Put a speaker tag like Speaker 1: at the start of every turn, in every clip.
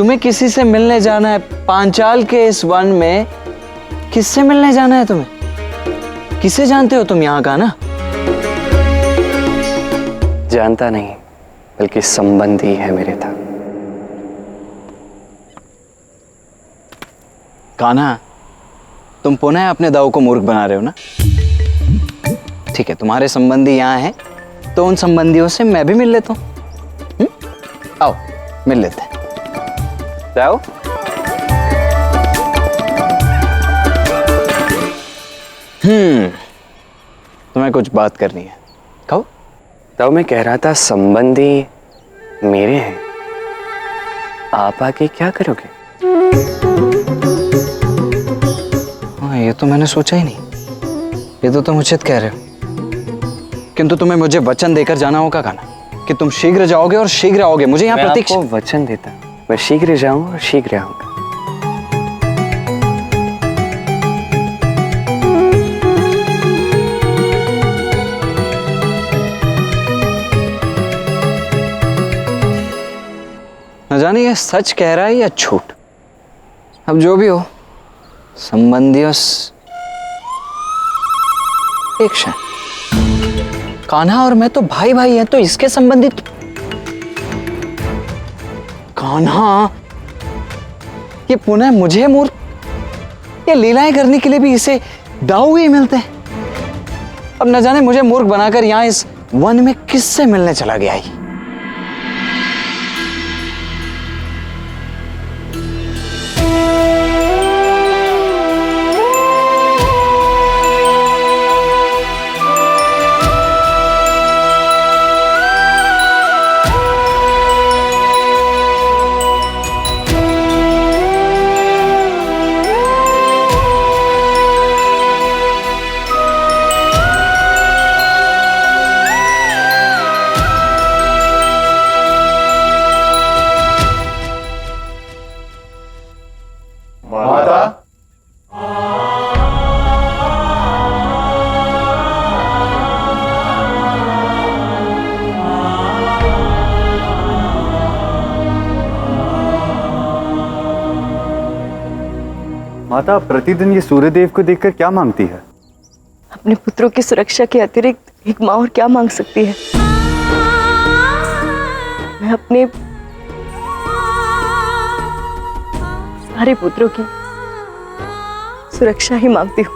Speaker 1: तुम्हें किसी से मिलने जाना है पांचाल के इस वन में? किससे मिलने जाना है तुम्हें? किसे जानते हो तुम यहाँ का ना?
Speaker 2: जानता नहीं, बल्कि संबंधी है मेरे था।
Speaker 1: कान्हा, तुम पुनः अपने दाऊ को मूर्ख बना रहे हो ना? ठीक है, तुम्हारे संबंधी यहाँ हैं, तो उन संबंधियों से मैं भी मिल लेता हूँ। आओ मिल लेते हैं। जाओ। तुम्हें कुछ बात करनी है, कहो।
Speaker 2: तो मैं कह रहा था संबंधी मेरे हैं, आप आके क्या करोगे?
Speaker 1: हाँ, ये तो मैंने सोचा ही नहीं। ये तो तुम उचित कह रहे हो, किंतु तुम्हें मुझे वचन देकर जाना होगा कान्हा कि तुम शीघ्र जाओगे और शीघ्र आओगे। मुझे यहाँ प्रतीक्षा।
Speaker 2: आपको वचन देता, मैं शीघ्र जाऊंगा और शीघ्र आऊंगा।
Speaker 1: न जाने ये सच कह रहा है या झूठ। अब जो भी हो, संबंधियों एक क्षण, कान्हा और मैं तो भाई भाई हैं, तो इसके संबंधित कान्हा ये पुनः मुझे मूर्ख, ये लीलाएं करने के लिए भी इसे दाऊ ही मिलते हैं। अब न जाने मुझे मूर्ख बनाकर यहां इस वन में किससे मिलने चला गया ही।
Speaker 3: माता प्रतिदिन ये सूर्यदेव को देखकर क्या मांगती है?
Speaker 4: अपने पुत्रों की सुरक्षा के अतिरिक्त एक माँ और क्या मांग सकती है? मैं अपने सारे पुत्रों की सुरक्षा ही मांगती हूँ।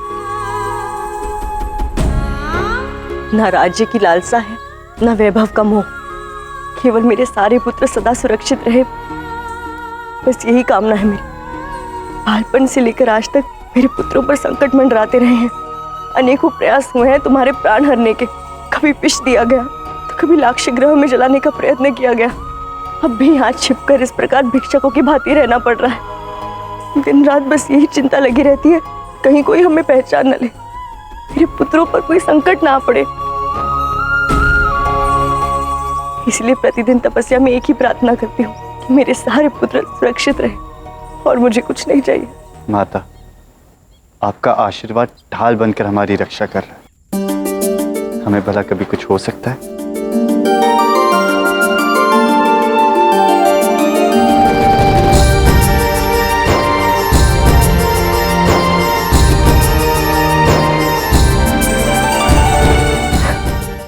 Speaker 4: ना राज्य की लालसा है, ना वैभव का मोह। केवल मेरे सारे पुत्र सदा सुरक्षित रहे, बस यही कामना है मेरी। बालपन से लेकर आज तक मेरे पुत्रों पर संकट मंडराते रहे हैं। अनेकों प्रयास हुए हैं तुम्हारे प्राण हरने के। कभी विष दिया गया, तो कभी लाक्ष्य ग्रह में जलाने का प्रयत्न किया गया। अब भी यहाँ छिपकर इस प्रकार भिक्षकों की भांति रहना पड़ रहा है। दिन रात बस यही चिंता लगी रहती है, कहीं कोई हमें पहचान न ले, मेरे पुत्रों पर कोई संकट ना पड़े। इसलिए प्रतिदिन तपस्या में एक ही प्रार्थना करती हूँ कि मेरे सारे पुत्र सुरक्षित रहे और मुझे कुछ नहीं चाहिए।
Speaker 3: माता, आपका आशीर्वाद ढाल बनकर हमारी रक्षा कर रहा है। हमें भला कभी कुछ हो सकता है?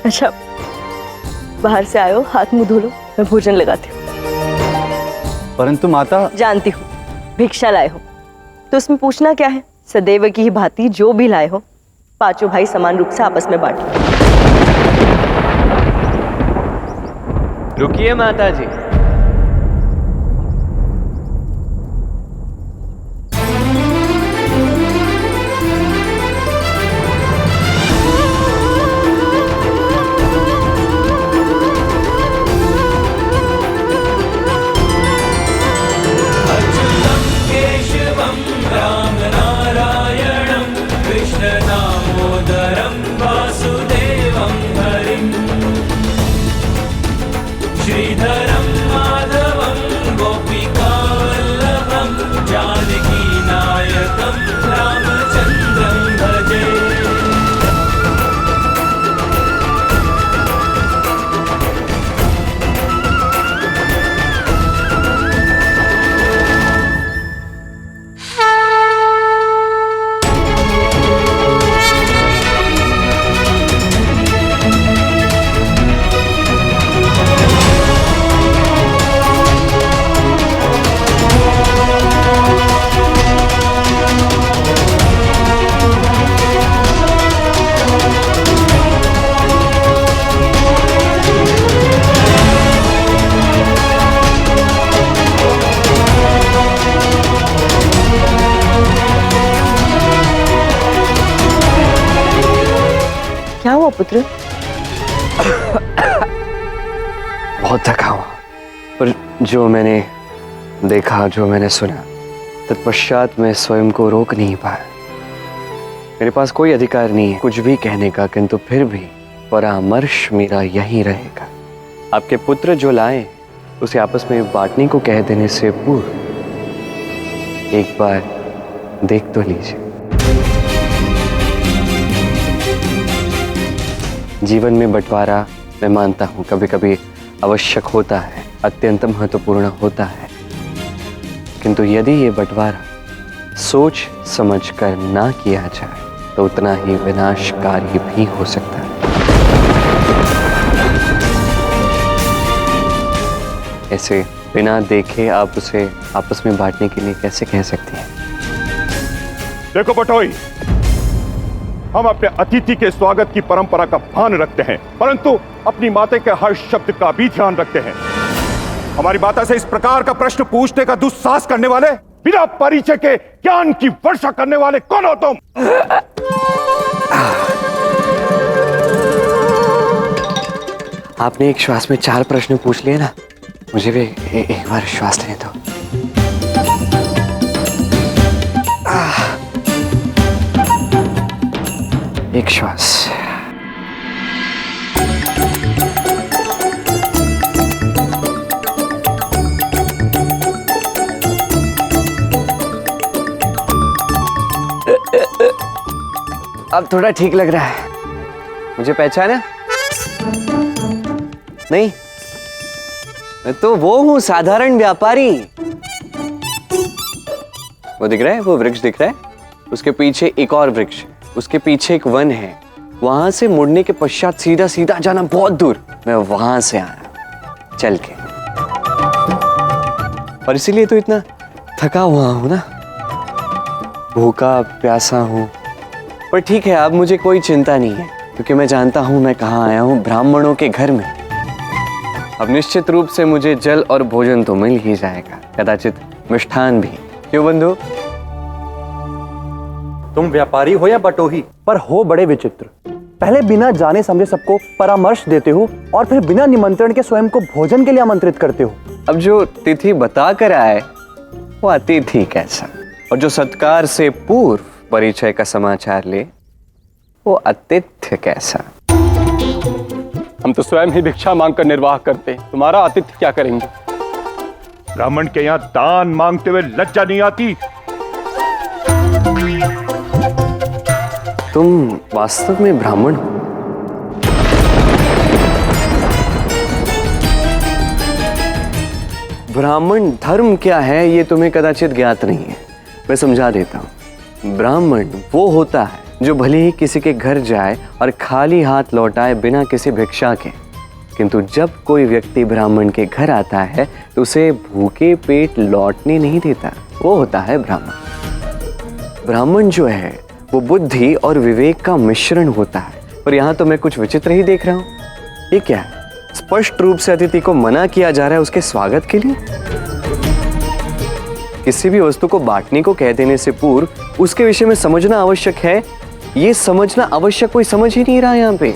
Speaker 4: अच्छा, बाहर से आए हो, हाथ मुंह धो लो, मैं भोजन लगाती हूँ।
Speaker 3: परंतु माता,
Speaker 4: जानती हूँ भिक्षा लाए हो, तो उसमें पूछना क्या है? सदैव की ही भांति जो भी लाए हो, पांचों भाई समान रूप से आपस में बांट लो।
Speaker 2: रुकिए माता जी।
Speaker 5: श्रीधरम्
Speaker 4: पुत्र?
Speaker 2: बहुत थका हुआ, पर जो मैंने देखा, जो मैंने सुना, तत्पश्चात मैं स्वयं को रोक नहीं पाया। मेरे पास कोई अधिकार नहीं है कुछ भी कहने का, किंतु फिर भी परामर्श मेरा यही रहेगा। आपके पुत्र जो लाए उसे आपस में बांटने को कह देने से पूर्व एक बार देख तो लीजिए। जीवन में बंटवारा मैं मानता हूं कभी कभी आवश्यक होता है, अत्यंत महत्वपूर्ण होता है, किंतु यदि ये बंटवारा सोच समझकर ना किया जाए तो उतना ही विनाशकारी भी हो सकता है। ऐसे बिना देखे आप उसे आपस में बांटने के लिए कैसे कह सकती हैं?
Speaker 5: देखो बटोई, हम अपने अतिथि के स्वागत की परंपरा का भान रखते हैं, परंतु अपनी माता के हर शब्द का भी ध्यान रखते हैं। हमारी माता से इस प्रकार का प्रश्न पूछने का दुस्साहस करने वाले, बिना परिचय के ज्ञान की वर्षा करने वाले कौन हो तुम?
Speaker 2: आपने एक श्वास में 4 प्रश्न पूछ लिए ना, मुझे भी एक बार श्वास लेने दो। एक श्वास। अब थोड़ा ठीक लग रहा है। मुझे पहचाना? नहीं, मैं तो वो हूं, साधारण व्यापारी। वो दिख रहा है, वो वृक्ष दिख रहा है, उसके पीछे एक और वृक्ष, उसके पीछे एक वन है, वहां से मुड़ने के पश्चात सीधा सीधा जाना बहुत दूर। मैं वहां से आया चल के, और इसीलिए तो इतना थका हुआ हूं ना, भूखा प्यासा हूं। पर ठीक है, अब मुझे कोई चिंता नहीं है, क्योंकि मैं जानता हूं मैं कहां आया हूं, ब्राह्मणों के घर में। अब निश्चित रूप से मुझे जल और भोजन तो मिल ही जाएगा, कदाचित मिष्ठान भी। क्यों बंधु?
Speaker 6: तुम व्यापारी हो या बटोही, पर हो बड़े विचित्र। पहले बिना जाने समझे सबको परामर्श देते हो और फिर बिना निमंत्रण के स्वयं को भोजन के लिए आमंत्रित करते हो।
Speaker 2: अब जो तिथि बता कर आए वो अतिथि कैसा, और जो सत्कार से पूर्व परिचय का समाचार ले वो आतिथ्य कैसा।
Speaker 7: हम तो स्वयं ही भिक्षा मांगकर निर्वाह करते, तुम्हारा आतिथ्य क्या करेंगे?
Speaker 5: ब्राह्मण के यहाँ दान मांगते हुए लज्जा नहीं आती?
Speaker 2: तुम वास्तव में ब्राह्मण हो? ब्राह्मण धर्म क्या है ये तुम्हें कदाचित ज्ञात नहीं है, मैं समझा देता हूं। ब्राह्मण वो होता है जो भले ही किसी के घर जाए और खाली हाथ लौटाए बिना किसी भिक्षा के, किंतु जब कोई व्यक्ति ब्राह्मण के घर आता है तो उसे भूखे पेट लौटने नहीं देता, वो होता है ब्राह्मण। ब्राह्मण जो है वो बुद्धि और विवेक का मिश्रण होता है। पर यहाँ तो मैं कुछ विचित्र ही देख रहा हूँ। ये क्या है? स्पष्ट रूप से अतिथि को मना किया जा रहा है उसके स्वागत के लिए। किसी भी वस्तु को बांटने को कह देने से पूर्व उसके विषय में समझना आवश्यक है। ये समझना आवश्यक कोई समझ ही नहीं रहा यहाँ पे।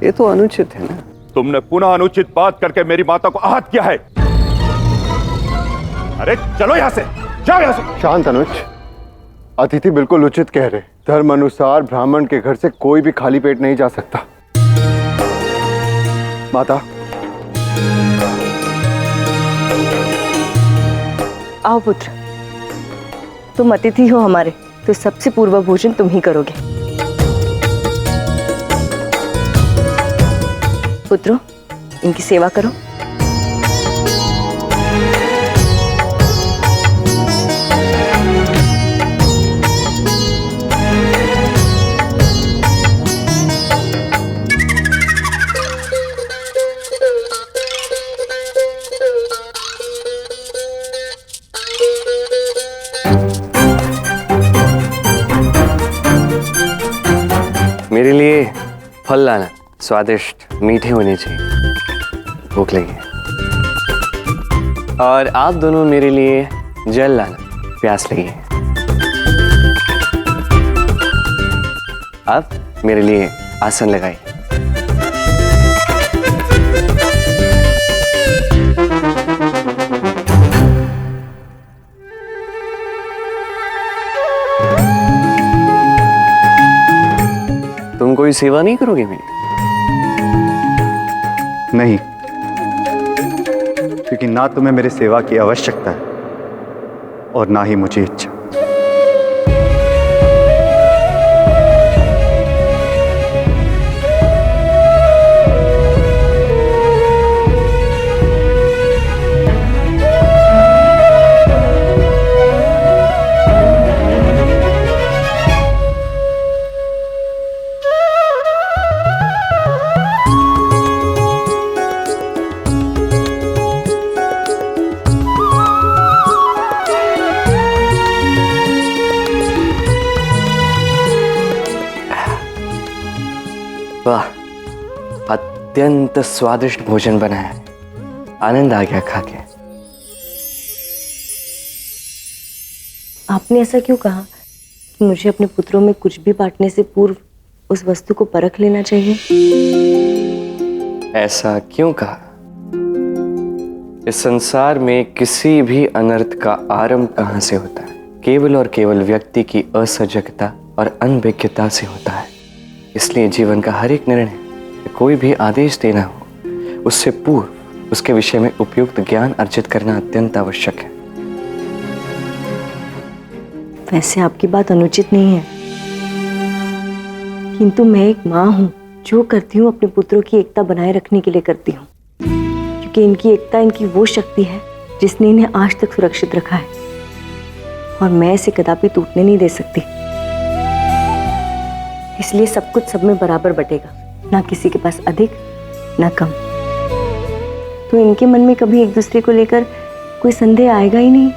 Speaker 2: ये तो अनुचित है ना।
Speaker 5: तुमने पुनः अनुचित बात करके मेरी माता को आहत किया है। अरे चलो यहाँ से, जाओ यहाँ से।
Speaker 3: शांत अनुज, अतिथि बिल्कुल उचित कह रहे। धर्म अनुसार ब्राह्मण के घर से कोई भी खाली पेट नहीं जा सकता। माता,
Speaker 4: आओ पुत्र, तुम अतिथि हो हमारे, तो सबसे पूर्व भोजन तुम ही करोगे। पुत्रों, इनकी सेवा करो।
Speaker 2: मेरे लिए फल लाना, स्वादिष्ट मीठे होने चाहिए, भूख लगी है। और आप दोनों मेरे लिए जल लाना, प्यास लगी है। आप मेरे लिए आसन लगाइए। तुम कोई सेवा नहीं करोगे मेरी?
Speaker 3: नहीं, क्योंकि ना तुम्हें मेरी सेवा की आवश्यकता है और ना ही मुझे इच्छा।
Speaker 2: वाह, अत्यंत स्वादिष्ट भोजन बना है। आनंद आ गया खा के।
Speaker 4: आपने ऐसा क्यों कहा कि मुझे अपने पुत्रों में कुछ भी बांटने से पूर्व उस वस्तु को परख लेना चाहिए?
Speaker 2: ऐसा क्यों कहा? इस संसार में किसी भी अनर्थ का आरंभ कहाँ से होता है? केवल और केवल व्यक्ति की असजगता और अनभिज्ञता से होता है। इसलिए जीवन का हर एक निर्णय, कोई भी आदेश देना हो, उससे पूर्व उसके विषय में उपयुक्त ज्ञान अर्जित करना अत्यंत आवश्यक है।
Speaker 4: वैसे आपकी बात अनुचित नहीं है, किंतु मैं एक माँ हूँ। जो करती हूँ अपने पुत्रों की एकता बनाए रखने के लिए करती हूँ, क्योंकि इनकी एकता इनकी वो शक्ति है जिसने इन्हें आज तक सुरक्षित रखा है, और मैं इसे कदापि टूटने नहीं दे सकती। इसलिए सब कुछ सब में बराबर बटेगा, ना किसी के पास अधिक ना कम। तो इनके मन में कभी एक दूसरे को लेकर कोई संदेह आएगा ही नहीं।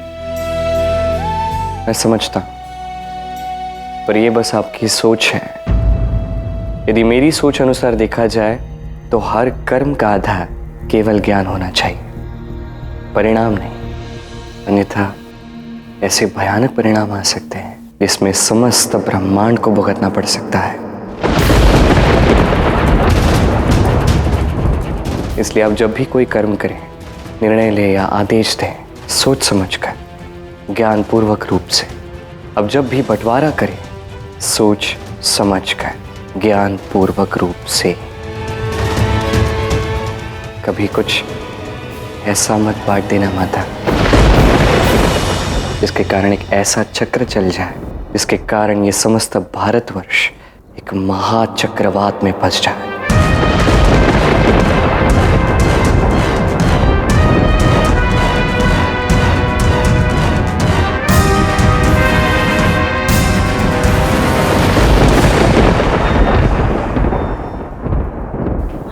Speaker 2: मैं समझता हूं, पर यह बस आपकी सोच है। यदि मेरी सोच अनुसार देखा जाए तो हर कर्म का आधार केवल ज्ञान होना चाहिए, परिणाम नहीं। अन्यथा ऐसे भयानक परिणाम आ सकते हैं जिसमें समस्त ब्रह्मांड को भुगतना पड़ सकता है। इसलिए आप जब भी कोई कर्म करें, निर्णय ले या आदेश दें, सोच समझकर, ज्ञान पूर्वक रूप से। अब जब भी बंटवारा करें, सोच समझकर, ज्ञान पूर्वक रूप से। कभी कुछ ऐसा मत बांट देना माता जिसके कारण एक ऐसा चक्र चल जाए जिसके कारण ये समस्त भारतवर्ष एक महाचक्रवात में फंस जाए।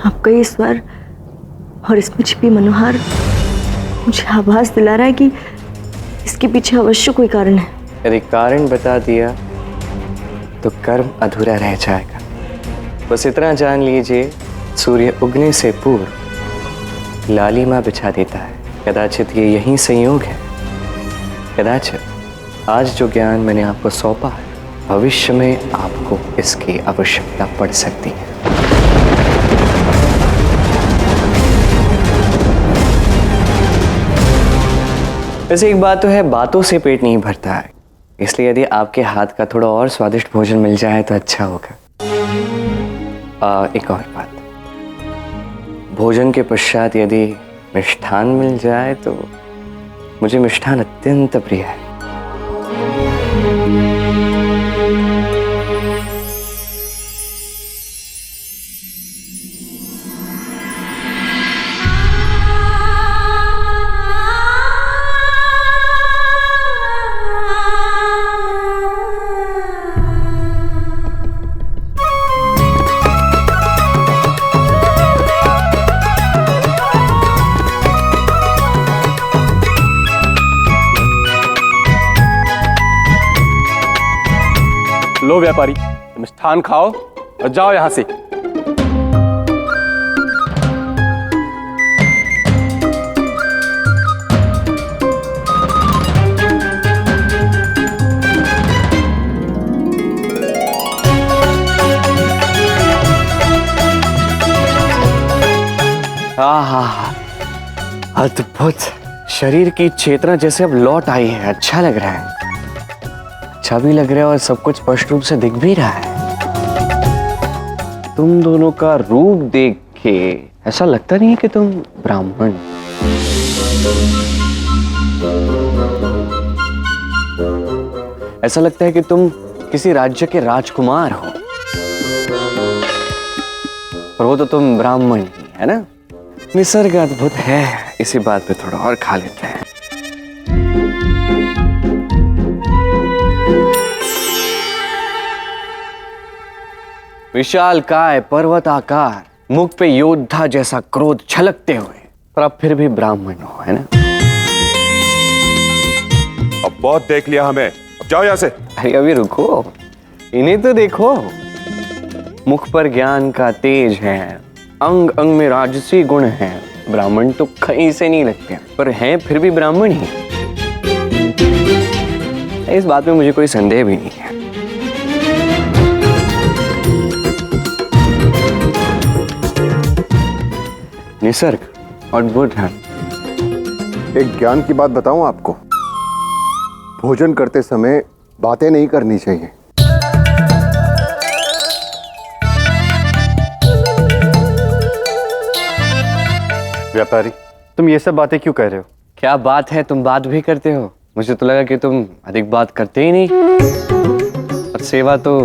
Speaker 4: आपका ये स्वर और इसमें छिपी मनोहार मुझे आभास दिला रहा है कि इसके पीछे अवश्य कोई कारण है।
Speaker 2: यदि कारण बता दिया तो कर्म अधूरा रह जाएगा। बस इतना जान लीजिए, सूर्य उगने से पूर्व लालिमा बिछा देता है। कदाचित ये यही संयोग है। कदाचित आज जो ज्ञान मैंने आपको सौंपा है, भविष्य में आपको इसकी आवश्यकता पड़ सकती है। वैसे एक बात तो है, बातों से पेट नहीं भरता है। इसलिए यदि आपके हाथ का थोड़ा और स्वादिष्ट भोजन मिल जाए तो अच्छा होगा। एक और बात, भोजन के पश्चात यदि मिष्ठान मिल जाए तो मुझे मिष्ठान अत्यंत प्रिय है।
Speaker 7: लो व्यापारी, मिष्ठान खाओ और जाओ यहां से।
Speaker 2: आह, अद्भुत। शरीर की चेतना जैसे अब लौट आई है। अच्छा लग रहा है, अच्छा भी लग रहा है और सब कुछ स्पष्ट रूप से दिख भी रहा है। तुम दोनों का रूप देख के ऐसा लगता नहीं है कि तुम ब्राह्मण। ऐसा लगता है कि तुम किसी राज्य के राजकुमार हो, और वो तो तुम ब्राह्मण ही है ना। निसर्ग अद्भुत है। इसी बात पे थोड़ा और खा लेते हैं। विशाल काय, पर्वत आकार, मुख पे योद्धा जैसा क्रोध छलकते हुए, पर अब फिर भी ब्राह्मण हो, है ना।
Speaker 5: अब बहुत देख लिया हमें, अब जाओ यहां से।
Speaker 2: अरे अभी रुको, इन्हें तो देखो। मुख पर ज्ञान का तेज है, अंग अंग में राजसी गुण है। ब्राह्मण तो कहीं से नहीं लगते, पर हैं फिर भी ब्राह्मण ही। इस बात में मुझे कोई संदेह भी नहीं है। निसर्ग अद्भुत है।
Speaker 8: एक ज्ञान की बात बताऊं आपको, भोजन करते समय बातें नहीं करनी चाहिए।
Speaker 3: व्यापारी, तुम ये सब बातें क्यों कह रहे हो?
Speaker 2: क्या बात है, तुम बात भी करते हो। मुझे तो लगा कि तुम अधिक बात करते ही नहीं। और सेवा तो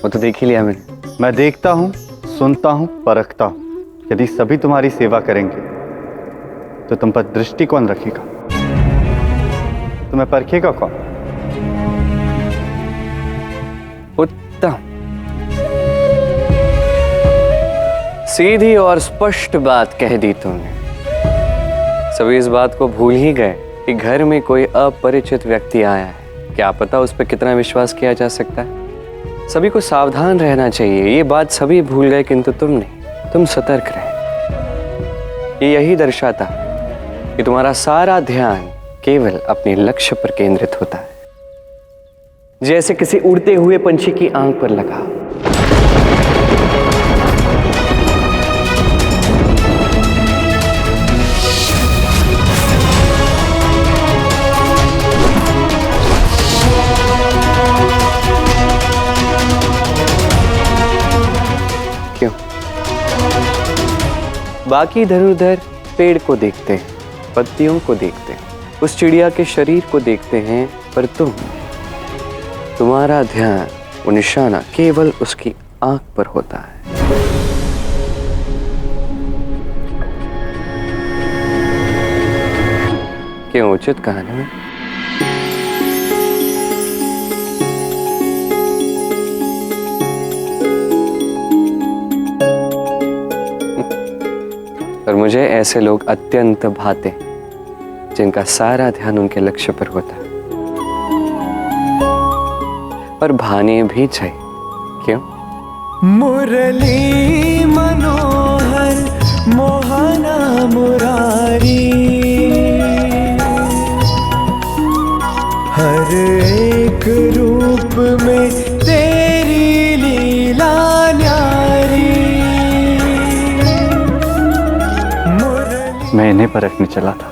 Speaker 2: वो तो देख ही लिया मैंने।
Speaker 3: मैं देखता हूँ, सुनता हूँ, परखता हूँ। यदि सभी तुम्हारी सेवा करेंगे तो तुम पर दृष्टि कौन रखेगा? तुम्हें परखेगा कौन?
Speaker 2: उत्तम। सीधी और स्पष्ट बात कह दी तुमने। सभी इस बात को भूल ही गए कि घर में कोई अपरिचित व्यक्ति आया है। क्या पता उस पर कितना विश्वास किया जा सकता है। सभी को सावधान रहना चाहिए। ये बात सभी भूल गए, किंतु तुम नहीं। तुम सतर्क रहे। ये यही दर्शाता कि तुम्हारा सारा ध्यान केवल अपने लक्ष्य पर केंद्रित होता है, जैसे किसी उड़ते हुए पंछी की आंख पर लगा। क्यों? बाकी इधर उधर पेड़ को देखते हैं, पत्तियों को देखते हैं, उस चिड़िया के शरीर को देखते हैं, पर तुम्हारा ध्यान, वो निशाना केवल उसकी आंख पर होता है। क्यों, उचित कहा ना? और मुझे ऐसे लोग अत्यंत भाते, जिनका सारा ध्यान उनके लक्ष्य पर होता है, पर भाने भी चाहिए। क्यों?
Speaker 9: मुरली मनोहर मोहना मुरारी, हर एक रूप में तेरी लीला न्यारी।
Speaker 3: मैं इन्हें परखने चला था,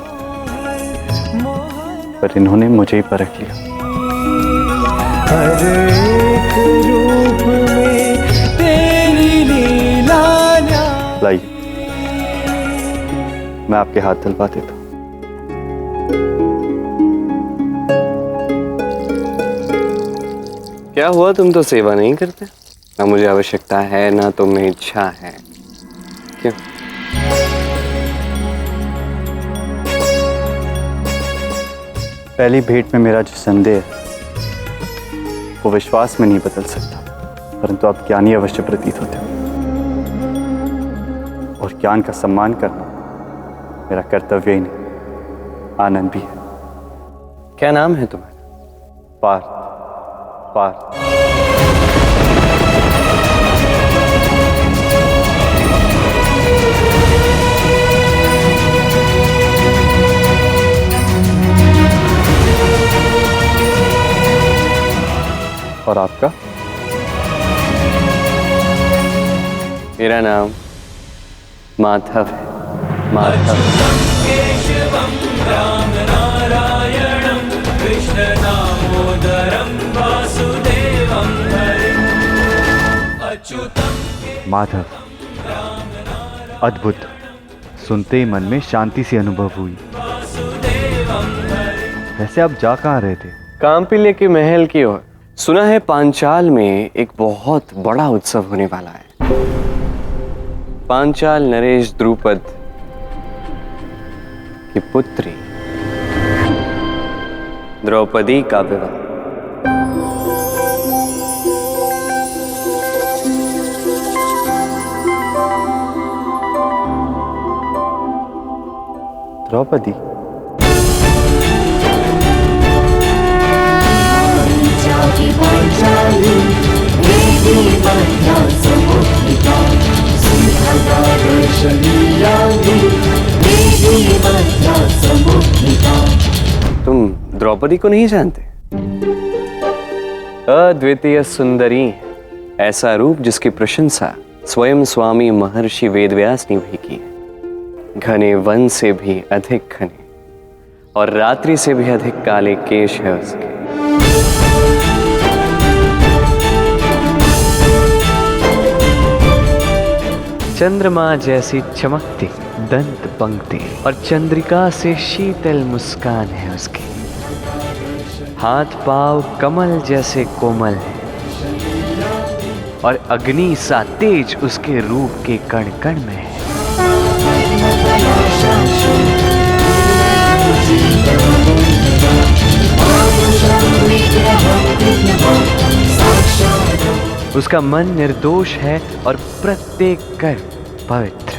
Speaker 3: पर इन्होंने मुझे ही परख लिया।
Speaker 9: हर एक रूप में तेरी लीला न्यारी।
Speaker 3: लाइए, मैं आपके हाथ दिलवा देता हूं।
Speaker 2: क्या हुआ, तुम तो सेवा नहीं करते? ना मुझे आवश्यकता है, ना तुम्हें इच्छा है। क्यों?
Speaker 3: पहली भेंट में मेरा जो संदेह है वो विश्वास में नहीं बदल सकता, परंतु आप ज्ञानी अवश्य प्रतीत होते हो, और ज्ञान का सम्मान करना मेरा कर्तव्य ही नहीं, आनंद भी है।
Speaker 2: क्या नाम है तुम्हारा?
Speaker 3: पार्थ। पार्थ। और आपका?
Speaker 2: मेरा नाम माधव है। माधव।
Speaker 9: केशवं राम नारायणं कृष्ण दामोदरं वासुदेवं हरिं अच्युतं
Speaker 3: माधव, अद्भुत। सुनते ही मन में शांति सी अनुभव हुई। वैसे आप जा कहाँ रहे थे?
Speaker 2: कांपिल्य के महल की ओर। सुना है पांचाल में एक बहुत बड़ा उत्सव होने वाला है। पांचाल नरेश द्रुपद की पुत्री द्रौपदी का विवाह।
Speaker 3: द्रौपदी?
Speaker 2: तुम द्रौपदी को नहीं जानते? अद्वितीय सुंदरी, ऐसा रूप जिसकी प्रशंसा स्वयं स्वामी महर्षि वेदव्यास ने भी की है। घने वन से भी अधिक घने और रात्रि से भी अधिक काले केश है उसके। चंद्रमा जैसी चमकती दंत पंक्ति और चंद्रिका से शीतल मुस्कान है उसकी। हाथ पांव कमल जैसे कोमल है और अग्नि सा तेज उसके रूप के कण कण में है। उसका मन निर्दोष है और प्रत्येक कर्म पवित्र।